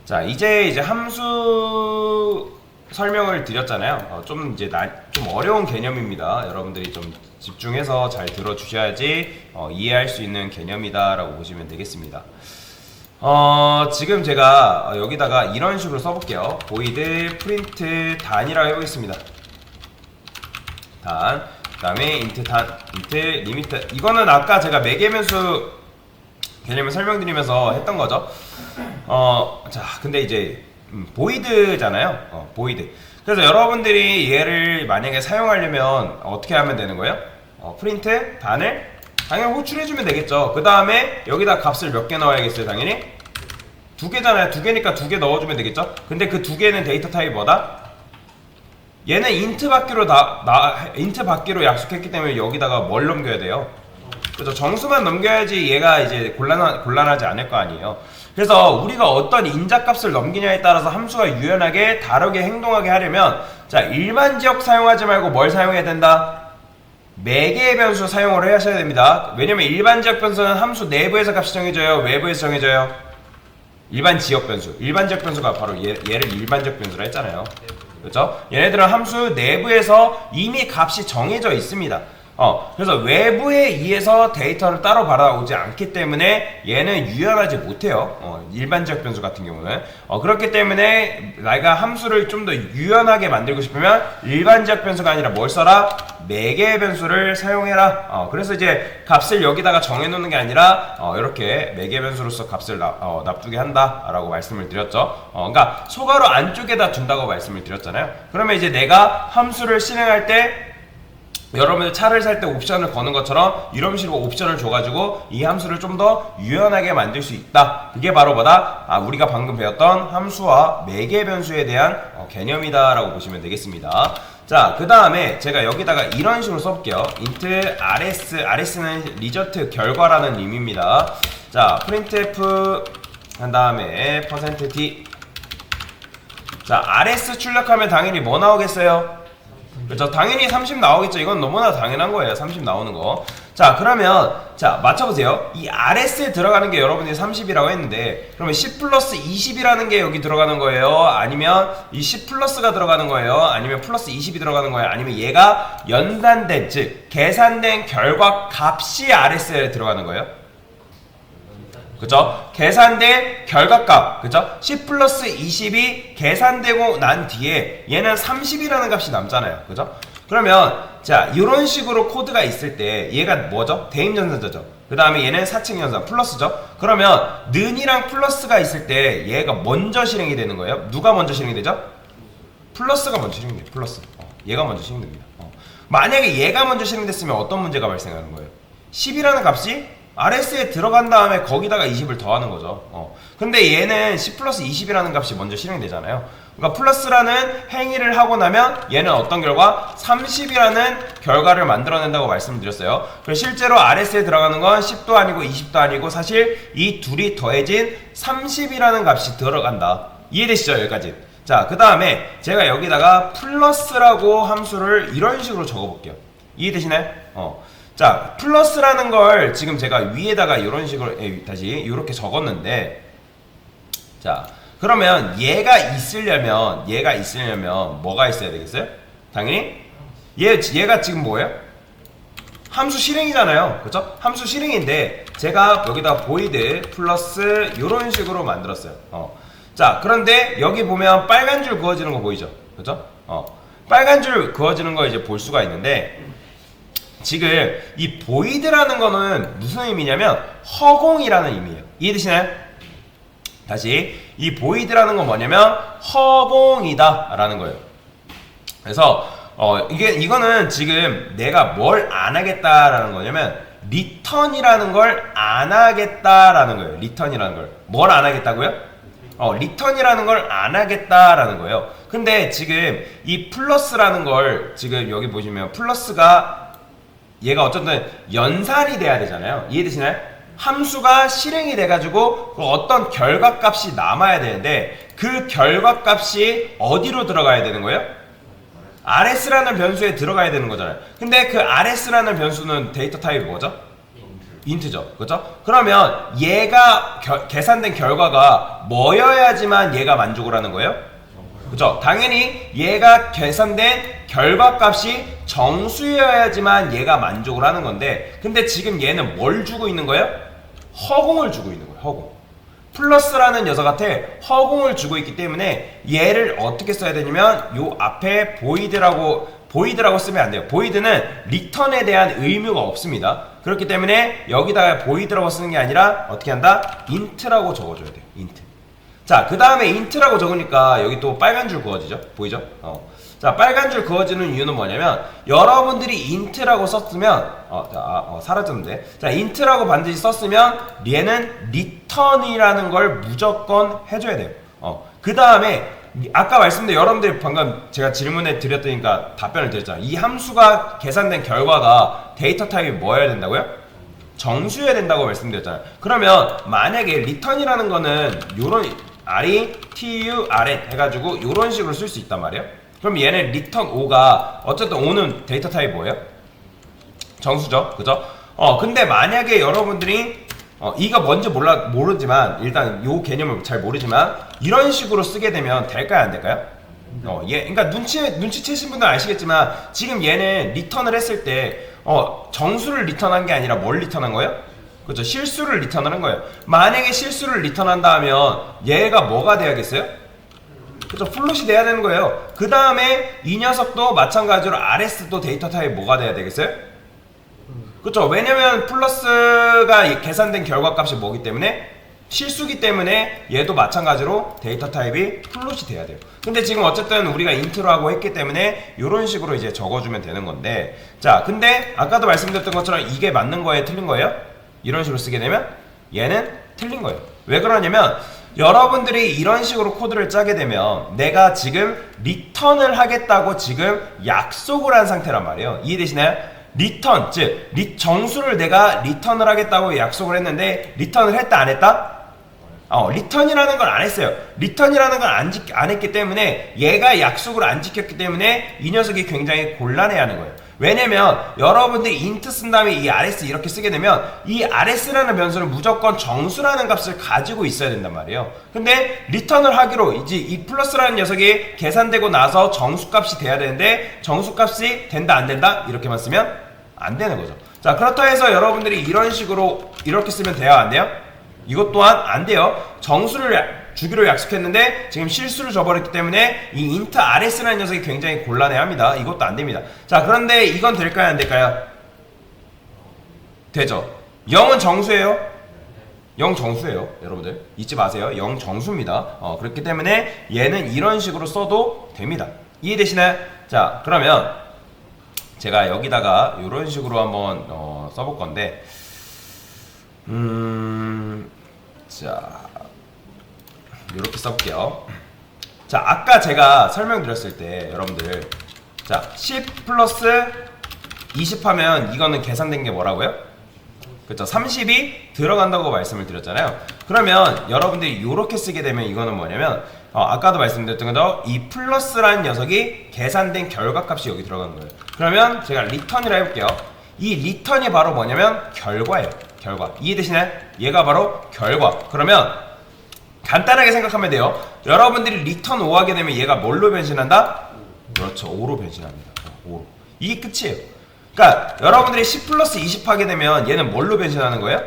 자, 이제 함수 설명을 드렸잖아요. 좀 좀 어려운 개념입니다. 여러분들이 좀 집중해서 잘 들어주셔야지 이해할 수 있는 개념이다라고 보시면 되겠습니다. 지금 제가 여기다가 이런 식으로 써볼게요. void print 단이라고 해보겠습니다. 단, 그 다음에 int 단, int limit. 이거는 아까 제가 매개변수 개념을 설명드리면서 했던 거죠. 자, 근데 이제 void잖아요. void. 그래서 여러분들이 얘를 만약에 사용하려면 어떻게 하면 되는 거예요? print 단을 당연히 호출해주면 되겠죠. 그 다음에 여기다 값을 몇 개 넣어야겠어요? 당연히 두 개잖아요. 두 개니까 두 개 넣어주면 되겠죠. 근데 그 두 개는 데이터 타입이 뭐다? 얘는 int 밖으로 약속했기 때문에 여기다가 뭘 넘겨야 돼요? 그래서 정수만 넘겨야지 얘가 이제 곤란하지 않을 거 아니에요. 그래서 우리가 어떤 인자값을 넘기냐에 따라서 함수가 유연하게 다르게 행동하게 하려면, 자, 일반 지역 사용하지 말고 뭘 사용해야 된다? 매개의 변수 사용을 하셔야 됩니다. 왜냐면 일반 지역 변수는 함수 내부에서 값이 정해져요, 외부에서 정해져요? 일반 지역 변수. 일반 지역 변수가 바로 얘를 일반 지역 변수라 했잖아요. 그렇죠? 얘네들은 함수 내부에서 이미 값이 정해져 있습니다. 그래서 외부에 의해서 데이터를 따로 받아오지 않기 때문에 얘는 유연하지 못해요. 일반 지역 변수 같은 경우는. 그렇기 때문에 내가 함수를 좀 더 유연하게 만들고 싶으면 일반 지역 변수가 아니라 뭘 써라? 매개 변수를 사용해라. 그래서 이제 값을 여기다가 정해놓는 게 아니라 이렇게 매개 변수로서 값을 납두게 한다라고 말씀을 드렸죠. 그러니까 소괄호 안쪽에다 둔다고 말씀을 드렸잖아요. 그러면 이제 내가 함수를 실행할 때 여러분들 차를 살 때 옵션을 거는 것처럼 이런 식으로 옵션을 줘가지고 이 함수를 좀 더 유연하게 만들 수 있다. 그게 바로 뭐다? 우리가 방금 배웠던 함수와 매개 변수에 대한 개념이다 라고 보시면 되겠습니다. 자, 그 다음에 제가 여기다가 이런 식으로 써볼게요. int rs는 리저트 결과라는 의미입니다. 자, printf 한 다음에 %d. 자, rs 출력하면 당연히 뭐 나오겠어요? 그렇죠. 당연히 30 나오겠죠. 이건 너무나 당연한 거예요. 30 나오는 거. 자, 그러면 자, 맞춰보세요. 이 RS에 들어가는 게 여러분들이 30이라고 했는데, 그러면 10 플러스 20이라는 게 여기 들어가는 거예요? 아니면 이 10 플러스가 들어가는 거예요? 아니면 플러스 20이 들어가는 거예요? 아니면 얘가 연산된, 즉 계산된 결과 값이 RS에 들어가는 거예요? 그죠? 계산된 결과값, 그죠? 10 플러스 20이 계산되고 난 뒤에 얘는 30이라는 값이 남잖아요. 그죠? 그러면 자, 이런 식으로 코드가 있을 때 얘가 뭐죠? 대입연산자죠. 그 다음에 얘는 4층 연산 플러스죠. 그러면 는이랑 플러스가 있을 때 얘가 먼저 실행이 되는 거예요. 누가 먼저 실행이 되죠? 플러스가 먼저 실행돼요. 플러스. 얘가 먼저 실행됩니다. 만약에 얘가 먼저 실행됐으면 어떤 문제가 발생하는 거예요? 10이라는 값이 RS에 들어간 다음에 거기다가 20을 더하는 거죠. 근데 얘는 10 플러스 20이라는 값이 먼저 실행되잖아요. 그러니까 플러스라는 행위를 하고 나면 얘는 어떤 결과? 30이라는 결과를 만들어낸다고 말씀을 드렸어요. 그래서 실제로 RS에 들어가는 건 10도 아니고 20도 아니고 사실 이 둘이 더해진 30이라는 값이 들어간다. 이해되시죠? 여기까지. 자, 그 다음에 제가 여기다가 플러스라고 함수를 이런 식으로 적어볼게요. 이해되시나요? 자, 플러스라는 걸 지금 제가 위에다가 이런 식으로 다시 이렇게 적었는데, 자, 그러면 얘가 있으려면 뭐가 있어야 되겠어요? 당연히 얘가 지금 뭐예요? 함수 실행이잖아요. 그쵸? 함수 실행인데 제가 여기다 void 플러스 이런 식으로 만들었어요. 자, 그런데 여기 보면 빨간 줄 그어지는 거 보이죠? 그쵸? 빨간 줄 그어지는 거 이제 볼 수가 있는데, 지금 이 void라는 거는 무슨 의미냐면 허공이라는 의미예요. 이해되시나요? 다시, 이 void라는 건 뭐냐면 허공이다 라는 거예요. 그래서 이거는 지금 내가 뭘 안 하겠다라는 거냐면 return이라는 걸 안 하겠다라는 거예요. return이라는 걸 뭘 안 하겠다고요? return이라는 걸 안 하겠다라는 거예요. 근데 지금 이 플러스라는 걸 지금 여기 보시면 플러스가 얘가 어쨌든 연산이 돼야 되잖아요. 이해되시나요? 함수가 실행이 돼가지고 그 어떤 결과값이 남아야 되는데 그 결과값이 어디로 들어가야 되는 거예요? RS라는 변수에 들어가야 되는 거잖아요. 근데 그 RS라는 변수는 데이터 타입이 뭐죠? 인트죠. 그죠? 그러면 얘가 계산된 결과가 뭐여야지만 얘가 만족을 하는 거예요? 그죠? 당연히 얘가 계산된 결과값이 정수여야지만 얘가 만족을 하는 건데, 근데 지금 얘는 뭘 주고 있는 거예요? 허공을 주고 있는 거예요. 허공. 플러스라는 녀석한테 허공을 주고 있기 때문에 얘를 어떻게 써야 되냐면 요 앞에 보이드라고 쓰면 안 돼요. 보이드는 리턴에 대한 의무가 없습니다. 그렇기 때문에 여기다가 보이드라고 쓰는 게 아니라 어떻게 한다? 인트라고 적어줘야 돼요. 인트. 자, 그 다음에 인트라고 적으니까 여기 또 빨간 줄 그어지죠? 보이죠? 자, 빨간 줄 그어지는 이유는 뭐냐면 여러분들이 인트라고 썼으면 사라졌는데, 자, 인트라고 반드시 썼으면 얘는 리턴이라는 걸 무조건 해줘야 돼요. 그 다음에 아까 말씀드린 여러분들이 방금 제가 질문에 드렸더니까 답변을 드렸잖아요. 이 함수가 계산된 결과가 데이터 타입이 뭐여야 된다고요? 정수여야 된다고 말씀드렸잖아요. 그러면 만약에 리턴이라는 거는 요런 RETURN 해가지고 요런 식으로 쓸 수 있단 말이에요. 그럼 얘는 리턴 5가 어쨌든 5는 데이터 타입 뭐예요? 정수죠. 그죠? 근데 만약에 여러분들이 이거 뭔지 모르지만 일단 요 개념을 잘 모르지만 이런 식으로 쓰게 되면 될까요? 안 될까요? 그러니까 눈치채신 분들은 아시겠지만 지금 얘는 리턴을 했을 때 정수를 리턴한 게 아니라 뭘 리턴한 거예요? 그렇죠. 실수를 리턴하는 거예요. 만약에 실수를 리턴한다 하면 얘가 뭐가 돼야겠어요? 그렇죠. 플롯이 돼야 되는 거예요. 그 다음에 이 녀석도 마찬가지로 RS도 데이터 타입 뭐가 돼야 되겠어요? 그렇죠. 왜냐면 플러스가 계산된 결과값이 뭐기 때문에 실수기 때문에 얘도 마찬가지로 데이터 타입이 플롯이 돼야 돼요. 근데 지금 어쨌든 우리가 인트로 하고 했기 때문에 이런 식으로 이제 적어주면 되는 건데, 자, 근데 아까도 말씀드렸던 것처럼 이게 맞는 거예요? 틀린 거예요? 이런 식으로 쓰게 되면 얘는 틀린 거예요. 왜 그러냐면 여러분들이 이런 식으로 코드를 짜게 되면 내가 지금 리턴을 하겠다고 지금 약속을 한 상태란 말이에요. 이해되시나요? 리턴, 즉 정수를 내가 리턴을 하겠다고 약속을 했는데 리턴을 했다 안 했다? 리턴이라는 걸 안 했어요. 리턴이라는 걸 안 했기 때문에 얘가 약속을 안 지켰기 때문에 이 녀석이 굉장히 곤란해하는 거예요. 왜냐면 여러분들이 인트 쓴 다음에 이 rs 이렇게 쓰게 되면 이 rs라는 변수는 무조건 정수라는 값을 가지고 있어야 된단 말이에요. 근데 리턴을 하기로 이제 이 플러스라는 녀석이 계산되고 나서 정수값이 돼야 되는데 정수값이 된다 안 된다 이렇게만 쓰면 안 되는 거죠. 자, 그렇다 해서 여러분들이 이런 식으로 이렇게 쓰면 돼요 안 돼요? 이것 또한 안 돼요. 정수를 주기로 약속했는데 지금 실수를 줘버렸기 때문에 이 int rs라는 녀석이 굉장히 곤란해합니다. 이것도 안 됩니다. 자, 그런데 이건 될까요 안 될까요? 되죠. 0은 정수예요. 0 정수예요. 여러분들 잊지 마세요. 0 정수입니다. 그렇기 때문에 얘는 이런 식으로 써도 됩니다. 이해되시나요? 자, 그러면 제가 여기다가 이런 식으로 한번 써볼 건데, 자, 이렇게 써볼게요. 자, 아까 제가 설명드렸을 때 여러분들, 자, 10 플러스 20 하면 이거는 계산된 게 뭐라고요? 그쵸, 30이 들어간다고 말씀을 드렸잖아요. 그러면 여러분들이 이렇게 쓰게 되면 이거는 뭐냐면 아까도 말씀드렸던 거죠. 이 플러스라는 녀석이 계산된 결과값이 여기 들어가는 거예요. 그러면 제가 리턴이라 해볼게요. 이 리턴이 바로 뭐냐면 결과예요. 결과. 이해되시나요? 얘가 바로 결과. 그러면 간단하게 생각하면 돼요. 여러분들이 리턴 5 하게 되면 얘가 뭘로 변신한다? 그렇죠. 5로 변신합니다. 5로. 이게 끝이에요. 그러니까 여러분들이 10 플러스 20 하게 되면 얘는 뭘로 변신하는 거예요?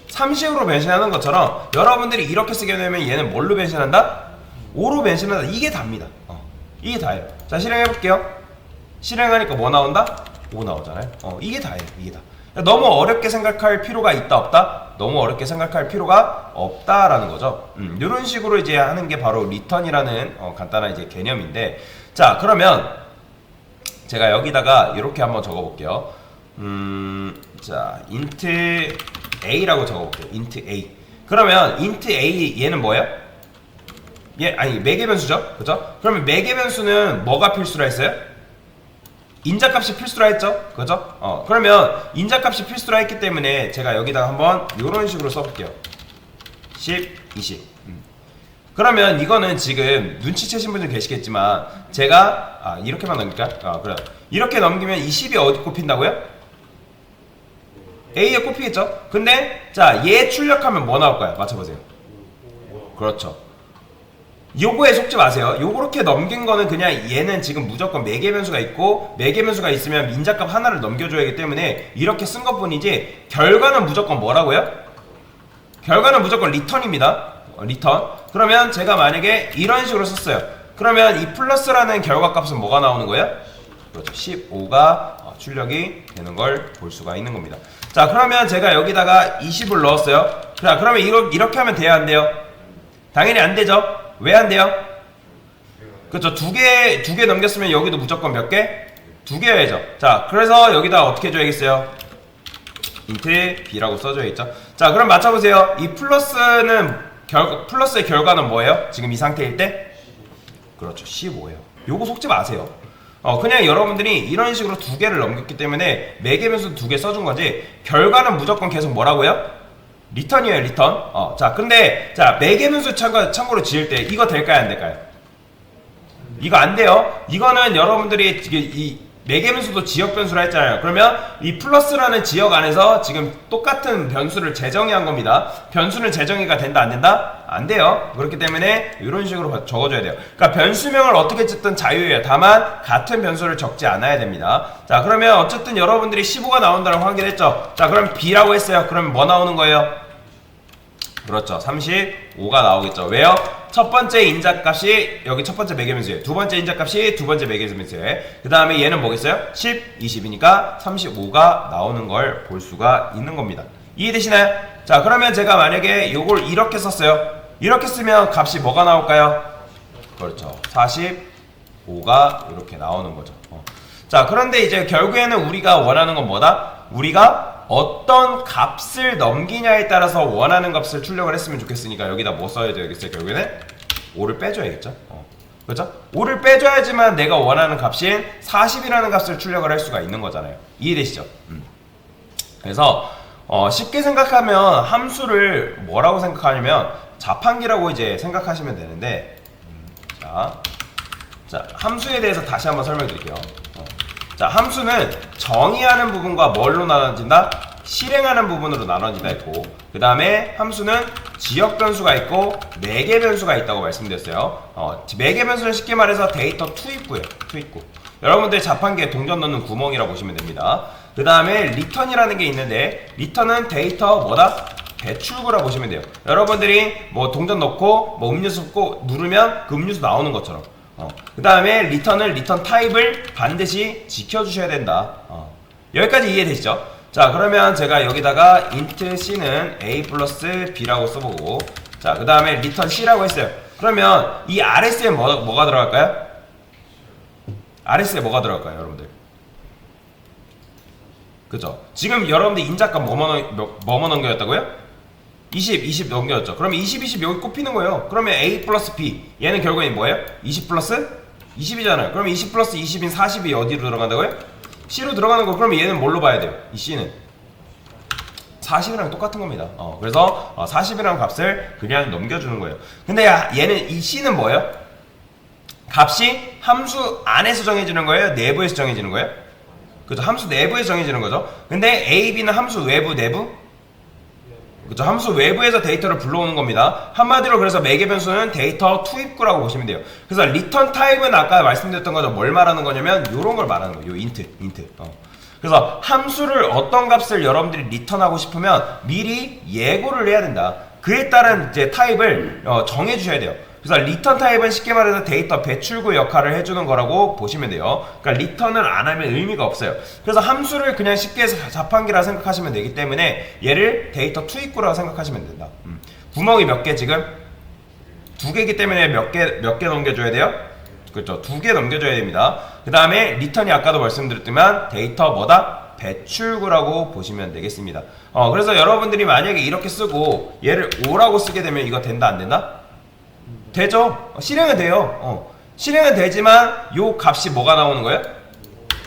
30으로 변신하는 것처럼 여러분들이 이렇게 쓰게 되면 얘는 뭘로 변신한다? 5로 변신한다. 이게 답니다. 이게 다예요. 자, 실행해볼게요. 실행하니까 뭐 나온다? 5 나오잖아요. 이게 다예요. 이게 다. 너무 어렵게 생각할 필요가 있다 없다? 너무 어렵게 생각할 필요가 없다라는 거죠. 이런 식으로 이제 하는 게 바로 리턴이라는 간단한 이제 개념인데, 자, 그러면 제가 여기다가 이렇게 한번 적어볼게요. 자, int a라고 적어볼게요. int a. 그러면 int a 얘는 뭐예요? 매개 변수죠, 그죠? 그러면 매개 변수는 뭐가 필수라 했어요? 인자값이 필수라 했죠? 그죠? 그러면 인자값이 필수라 했기 때문에 제가 여기다가 한번 이런 식으로 써볼게요. 10, 20. 그러면 이거는 지금 눈치채신 분들 계시겠지만 제가 이렇게만 넘길까? 그래. 이렇게 넘기면 이 10이 어디 꼽힌다고요? A에 꼽히겠죠? 근데 자, 얘 출력하면 뭐 나올까요? 맞춰보세요. 그렇죠. 요거에 속지 마세요. 요렇게 넘긴 거는 그냥 얘는 지금 무조건 매개 변수가 있고 매개 변수가 있으면 민자값 하나를 넘겨줘야 하기 때문에 이렇게 쓴 것 뿐이지 결과는 무조건 뭐라고요? 결과는 무조건 리턴입니다. 리턴. 그러면 제가 만약에 이런 식으로 썼어요. 그러면 이 플러스라는 결과값은 뭐가 나오는 거예요? 그렇죠. 15가 출력이 되는 걸 볼 수가 있는 겁니다. 자, 그러면 제가 여기다가 20을 넣었어요. 자, 그러면 이렇게 하면 돼요, 안 돼요? 당연히 안 되죠. 왜 안 돼요? 그렇죠. 두 개 넘겼으면 여기도 무조건 몇 개? 2개여야죠. 자, 그래서 여기다 어떻게 해줘야겠어요? int b라고 써줘야겠죠. 자, 그럼 맞춰보세요. 이 플러스의 결과는 뭐예요? 지금 이 상태일 때? 그렇죠. 15예요. 요거 속지 마세요. 그냥 여러분들이 이런 식으로 2개를 넘겼기 때문에 매개 변수 2개 써준 거지, 결과는 무조건 계속 뭐라고요? 리턴이에요, 리턴. 자, 근데, 자, 매개 변수 참고로 지을 때 이거 될까요, 안 될까요? 이거 안 돼요. 이거는 여러분들이 이 매개 변수도 지역 변수라 했잖아요. 그러면 이 플러스라는 지역 안에서 지금 똑같은 변수를 재정의한 겁니다. 변수는 재정의가 된다, 안 된다? 안 돼요. 그렇기 때문에 이런 식으로 적어줘야 돼요. 그러니까 변수명을 어떻게 짓든 자유예요. 다만 같은 변수를 적지 않아야 됩니다. 자, 그러면 어쨌든 여러분들이 15가 나온다고 확인했죠. 자, 그럼 B라고 했어요. 그러면 뭐 나오는 거예요? 그렇죠. 35가 나오겠죠. 왜요? 첫 번째 인자값이 여기 첫 번째 매개변수예요. 두 번째 인자값이 두 번째 매개변수예요. 그 다음에 얘는 뭐겠어요? 10, 20이니까 35가 나오는 걸 볼 수가 있는 겁니다. 이해되시나요? 자, 그러면 제가 만약에 요걸 이렇게 썼어요. 이렇게 쓰면 값이 뭐가 나올까요? 그렇죠. 45가 이렇게 나오는 거죠. 자, 그런데 이제 결국에는 우리가 원하는 건 뭐다? 우리가 어떤 값을 넘기냐에 따라서 원하는 값을 출력을 했으면 좋겠으니까 여기다 뭐 써야 되겠어요? 결국에는 5를 빼줘야겠죠. 그렇죠? 5를 빼줘야지만 내가 원하는 값인 40이라는 값을 출력을 할 수가 있는 거잖아요. 이해되시죠? 그래서 쉽게 생각하면 함수를 뭐라고 생각하냐면 자판기라고 이제 생각하시면 되는데, 자, 함수에 대해서 다시 한번 설명드릴게요. 자, 함수는 정의하는 부분과 뭘로 나눠진다? 실행하는 부분으로 나눠진다 했고, 그 다음에 함수는 지역 변수가 있고 매개 변수가 있다고 말씀드렸어요. 매개 변수는 쉽게 말해서 데이터 투입구예요. 투입구. 여러분들 자판기에 동전 넣는 구멍이라고 보시면 됩니다. 그 다음에 리턴이라는 게 있는데, 리턴은 데이터 뭐다? 배출구라고 보시면 돼요. 여러분들이 뭐 동전 넣고 뭐 음료수 꼭 누르면 그 음료수 나오는 것처럼. 그 다음에 리턴은 리턴 타입을 반드시 지켜주셔야 된다. 여기까지 이해되시죠? 자, 그러면 제가 여기다가 int c는 a 플러스 b라고 써보고, 자, 그 다음에 리턴 c라고 했어요. 그러면 이 rs에 뭐가 들어갈까요? rs에 뭐가 들어갈까요, 여러분들? 그죠? 지금 여러분들 인자값 뭐뭐 넘겨졌다고요? 20 넘겨졌죠. 그러면 20 여기 꼽히는 거예요. 그러면 A 플러스 B, 얘는 결국엔 뭐예요? 20 플러스 20이잖아요. 그러면 20 플러스 20인 40이 어디로 들어간다고요? C로 들어가는 거. 그러면 얘는 뭘로 봐야 돼요? 이 C는 40이랑 똑같은 겁니다. 그래서 40이라는 값을 그냥 넘겨주는 거예요. 근데 얘는 이 C는 뭐예요? 값이 함수 안에서 정해지는 거예요? 내부에서 정해지는 거예요? 그죠? 함수 내부에서 정해지는 거죠. 근데 A, B는 함수 외부, 내부? 그쵸? 함수 외부에서 데이터를 불러오는 겁니다. 한마디로 그래서 매개 변수는 데이터 투입구라고 보시면 돼요. 그래서 리턴 타입은 아까 말씀드렸던 거죠. 뭘 말하는 거냐면 요런 걸 말하는 거예요. 요 인트. 그래서 함수를 어떤 값을 여러분들이 리턴하고 싶으면 미리 예고를 해야 된다. 그에 따른 이제 타입을 정해 주셔야 돼요. 그래서 리턴 타입은 쉽게 말해서 데이터 배출구 역할을 해주는 거라고 보시면 돼요. 그러니까 리턴을 안 하면 의미가 없어요. 그래서 함수를 그냥 쉽게 해서 자판기라 생각하시면 되기 때문에 얘를 데이터 투입구라고 생각하시면 된다. 구멍이 몇 개 지금? 2개이기 때문에 몇 개 넘겨줘야 돼요? 그렇죠. 2개 넘겨줘야 됩니다. 그 다음에 리턴이 아까도 말씀드렸지만 데이터 뭐다? 배출구라고 보시면 되겠습니다. 그래서 여러분들이 만약에 이렇게 쓰고 얘를 5라고 쓰게 되면 이거 된다, 안 된다? 되죠. 실행은 돼요. 실행은 되지만 요 값이 뭐가 나오는 거예요?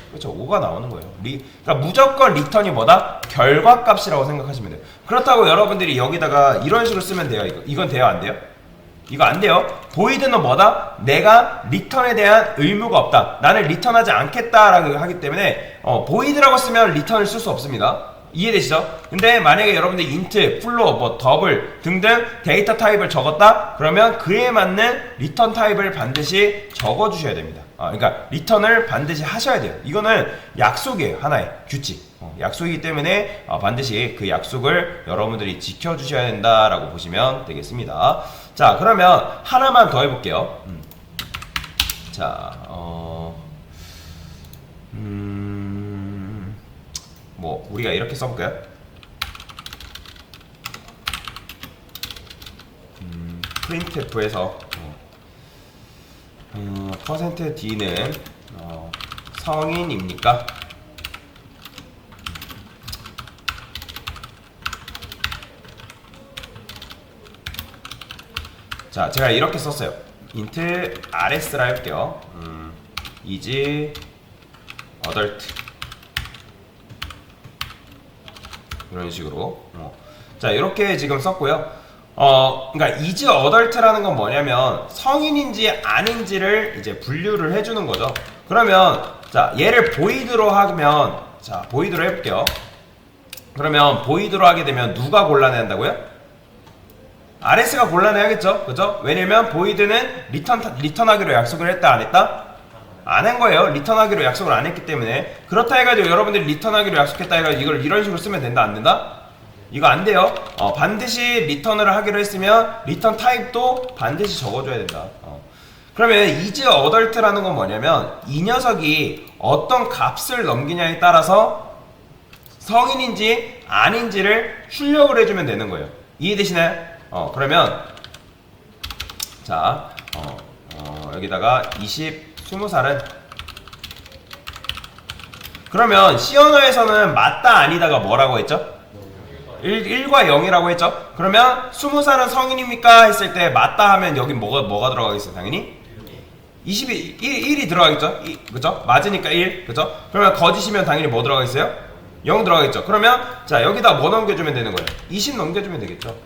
그렇죠. 5가 나오는 거예요. 그러니까 무조건 리턴이 뭐다? 결과값이라고 생각하시면 돼요. 그렇다고 여러분들이 여기다가 이런 식으로 쓰면 돼요. 이건 돼요, 안 돼요? 이거 안 돼요. 보이드는 뭐다? 내가 리턴에 대한 의무가 없다. 나는 리턴하지 않겠다라고 하기 때문에 보이드라고 쓰면 리턴을 쓸 수 없습니다. 이해되시죠? 근데 만약에 여러분들 인트, 플로, 뭐 더블 등등 데이터 타입을 적었다? 그러면 그에 맞는 리턴 타입을 반드시 적어주셔야 됩니다. 그러니까 리턴을 반드시 하셔야 돼요. 이거는 약속이에요. 하나의 규칙. 약속이기 때문에 반드시 그 약속을 여러분들이 지켜주셔야 된다라고 보시면 되겠습니다. 자, 그러면 하나만 더 해볼게요. 자, 뭐 우리가 이렇게 써볼까요? printf에서 %d는 성인입니까? 자, 제가 이렇게 썼어요. int rs라 할게요. is adult 이런 식으로. 자, 이렇게 지금 썼고요. 그러니까 is adult라는 건 뭐냐면 성인인지 아닌지를 이제 분류를 해주는 거죠. 그러면 자, 얘를 void로 하면, 자, void로 해볼게요. 그러면 void로 하게 되면 누가 곤란해한다고요? RS가 곤란해하겠죠, 그죠? 왜냐면 void는 리턴하기로 약속을 했다, 안 했다? 안 한 거예요. 리턴하기로 약속을 안 했기 때문에. 그렇다 해가지고 여러분들이 리턴하기로 약속했다 해가지고 이걸 이런 식으로 쓰면 된다, 안 된다? 이거 안 돼요. 반드시 리턴을 하기로 했으면 리턴 타입도 반드시 적어줘야 된다. 그러면 is adult라는 건 뭐냐면 이 녀석이 어떤 값을 넘기냐에 따라서 성인인지 아닌지를 출력을 해주면 되는 거예요. 이해되시나요? 그러면 자, 여기다가 20살은 그러면 C 언어에서는 맞다 아니다가 뭐라고 했죠? 1과 0이라고 했죠? 그러면 20살은 성인입니까? 했을 때 맞다 하면 여기 뭐가 들어가겠어요? 당연히 1이 들어가겠죠? 그죠? 맞으니까 1, 그죠? 그러면 거짓이면 당연히 뭐 들어가겠어요? 0 들어가겠죠? 그러면 자, 여기다 뭐 넘겨주면 되는 거예요? 20 넘겨주면 되겠죠?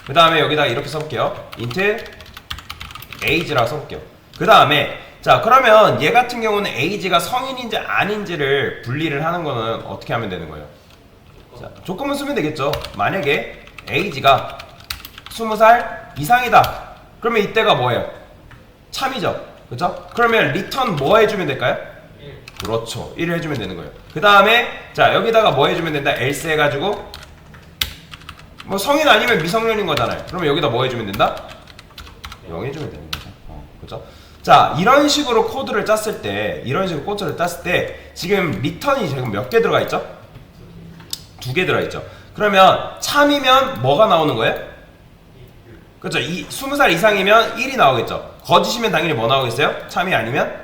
그 다음에 여기다 이렇게 써볼게요. int age라고 써볼게요. 그 다음에 자, 그러면 얘 같은 경우는 age가 성인인지 아닌지를 분리를 하는 거는 어떻게 하면 되는 거예요? 자, 조건을 쓰면 되겠죠. 만약에 age가 20살 이상이다. 그러면 이때가 뭐예요? 참이죠. 그죠? 그러면 return 뭐 해주면 될까요? 1. 그렇죠. 1을 해주면 되는 거예요. 그 다음에 자, 여기다가 뭐 해주면 된다? else 해가지고 뭐 성인 아니면 미성년인 거잖아요. 그러면 여기다 뭐 해주면 된다? 0 해주면 되는 거죠. 그죠? 자, 이런 식으로 코드를 짰을 때, 지금 리턴이 지금 몇 개 들어가 있죠? 2개 들어가 있죠. 그러면 참이면 뭐가 나오는 거예요? 그렇죠. 20살 이상이면 1이 나오겠죠. 거짓이면 당연히 뭐 나오겠어요? 참이 아니면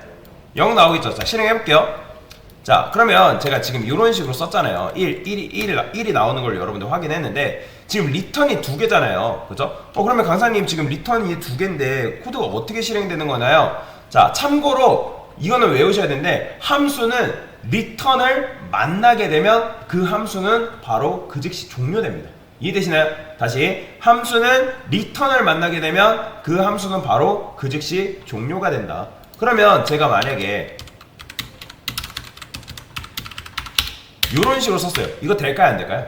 0 나오겠죠. 자, 실행해 볼게요. 자, 그러면 제가 지금 이런 식으로 썼잖아요. 1이 나오는 걸 여러분들 확인했는데 지금 리턴이 2개잖아요. 그죠? 그러면 강사님 지금 리턴이 2개인데 코드가 어떻게 실행되는 거나요? 자, 참고로 이거는 외우셔야 되는데 함수는 리턴을 만나게 되면 그 함수는 바로 그 즉시 종료됩니다. 이해되시나요? 다시, 함수는 리턴을 만나게 되면 그 함수는 바로 그 즉시 종료가 된다. 그러면 제가 만약에 이런 식으로 썼어요. 이거 될까요, 안 될까요?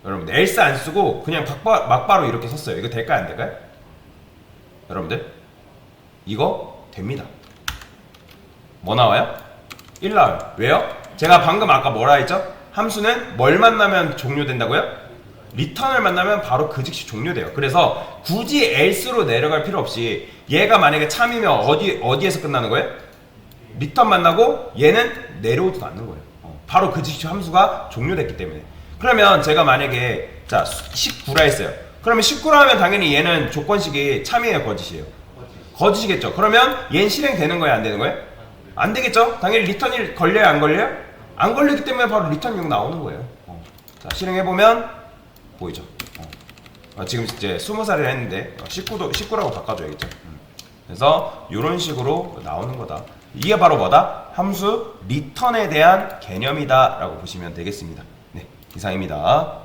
여러분들 else 안 쓰고 그냥 막바로 이렇게 썼어요. 이거 될까요, 안 될까요? 여러분들 이거 됩니다. 뭐 나와요? 1 나와요. 왜요? 제가 방금 아까 뭐라 했죠? 함수는 뭘 만나면 종료된다고요? 리턴을 만나면 바로 그 즉시 종료돼요. 그래서 굳이 else로 내려갈 필요 없이 얘가 만약에 참이면 어디에서 끝나는 거예요? 리턴 만나고 얘는 내려오지도 않는 거예요. 바로 그 즉시 함수가 종료됐기 때문에. 그러면 제가 만약에 자 19라 했어요. 그러면 19라 하면 당연히 얘는 조건식이 참이에요, 거짓이에요? 거짓이겠죠. 그러면 얘는 실행되는 거예요, 안 되는 거예요? 안 되겠죠. 당연히 리턴이 걸려요, 안 걸려요? 안 걸리기 때문에 바로 리턴 6 나오는 거예요. 자, 실행해보면 보이죠? 지금 이제 20살이라 했는데 19라고 바꿔줘야겠죠. 그래서 이런 식으로 나오는 거다. 이게 바로 뭐다? 함수 리턴에 대한 개념이다 라고 보시면 되겠습니다. 네, 이상입니다.